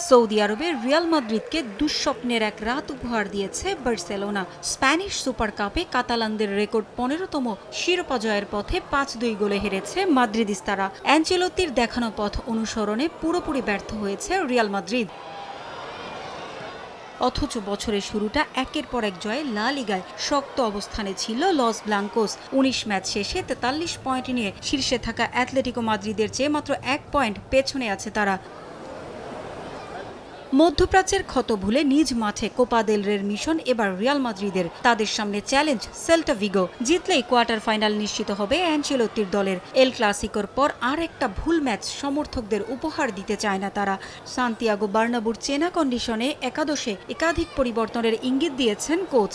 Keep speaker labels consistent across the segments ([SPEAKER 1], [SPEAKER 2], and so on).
[SPEAKER 1] Saudi আরবে Real মাদ্রিদকে দুঃস্বপ্নের এক রাত উপহার দিয়েছে বার্সেলোনা। স্প্যানিশ সুপার কাপে কাতালানদের রেকর্ড 15তম শিরোপা জয়ের পথে 5-2 গোলে হেরেছে মাদ্রিদিস্তারা। অ্যানচেলোত্তির দেখানো পথ অনুসরণে পুরোপুরি ব্যর্থ হয়েছে রিয়াল মাদ্রিদ। অথচ বছরের শুরুটা একের পর এক জয়ে লা লিগায় শক্ত অবস্থানে ছিল লস ব্লাঙ্কোস। 19 ম্যাচ শেষে 43 পয়েন্ট নিয়ে শীর্ষে থাকা অ্যাটলেটিকো মাদ্রিদের চেয়ে মাত্র 1 পয়েন্ট পেছনে আছে তারা। মধ্যপ্রাচ্যের ক্ষত ভুলে নিজ মাঠে কোপা দেল রের মিশন এবার রিয়াল মাদ্রিদের। তাদের সামনে চ্যালেঞ্জ সেল্টা ভিগো। জিতলেই কোয়ার্টার ফাইনাল নিশ্চিত হবে অ্যানচেলোত্তির দলের। এল ক্লাসিকোর পর আর একটা ভুল ম্যাচ সমর্থকদের উপহার দিতে চায় না তারা। সান্তিয়াগো বার্নাবুর চেনা কন্ডিশনে একাদশে একাধিক পরিবর্তনের ইঙ্গিত দিয়েছেন কোচ।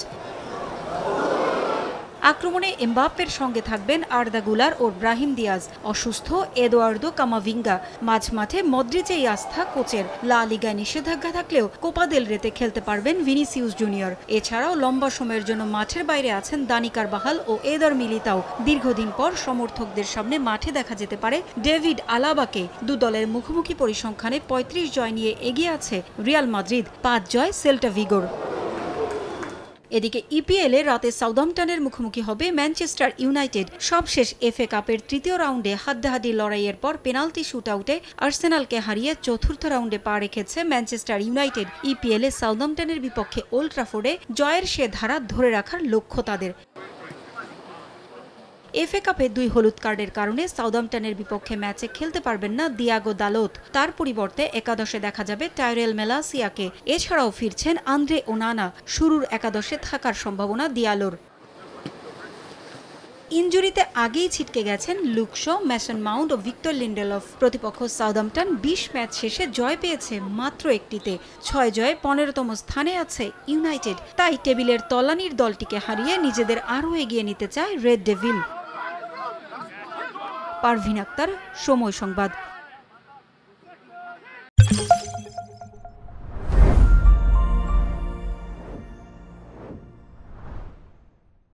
[SPEAKER 1] আক্রমণে এমবাপ্পের সঙ্গে থাকবেন আর্দা গুলার ও ব্রাহিম দিয়াজ। অসুস্থ এদোয়ার্দো কামাভিঙ্গা। মাঝমাঠে মদ্রিচেই আস্থা কোচের। লা লিগায় নিষেধাজ্ঞা থাকলেও কোপা দেল রেতে খেলতে পারবেন ভিনিসিউস জুনিয়র। এছাড়াও লম্বা সময়ের জন্য মাঠের বাইরে আছেন দানি কারবাহাল ও এদার মিলিতাও। দীর্ঘদিন পর সমর্থকদের সামনে মাঠে দেখা যেতে পারে ডেভিড আলাবাকে। দু দলের মুখোমুখি পরিসংখ্যানে 35 জয় নিয়ে এগিয়ে আছে রিয়াল মাদ্রিদ, 5 জয় সেল্টা ভিগোর। এদিকে ইপিএলে রাতে সাউদাম্পটনের মুখোমুখি হবে ম্যানচেস্টার ইউনাইটেড। সবশেষ এফএ কাপের তৃতীয় রাউন্ডে হাড্ডাহাড্ডি লড়াইয়ের পর পেনাল্টি শুটআউটে আর্সেনালকে হারিয়ে চতুর্থ রাউন্ডে পা রেখেছে ম্যানচেস্টার ইউনাইটেড। ইপিএলে সাউদাম্পটনের বিপক্ষে ওল্ড ট্রাফোর্ডে জয়ের সে ধারা ধরে রাখার লক্ষ্য তাদের। এফএ কাপে 2 হলুদ কার্ডের কারণে সাউদাম্পটনের বিপক্ষে ম্যাচে খেলতে পারবেন না দিয়াগো দালোত। তার পরিবর্তে একাদশে দেখা যাবে টাইরেল মেলাসিয়াকে। এছাড়াও ফিরছেন আন্দ্রে ওনানা। শুরুর একাদশে থাকার সম্ভাবনা দিয়ালোর। ইনজুরিতে আগেই ছিটকে গেছেন লুক শো, মেসন মাউন্ট ও ভিক্টর লিন্ডেলফ। প্রতিপক্ষ সাউদাম্পটন 20 ম্যাচ শেষে জয় পেয়েছে মাত্র একটিতে। 6 জয়ে 15তম স্থানে আছে ইউনাইটেড। তাই টেবিলের তলানির দলটিকে হারিয়ে নিজেদের আরও এগিয়ে নিতে চায় রেড ডেভিল। পারভিন আক্তার, সময় সংবাদ।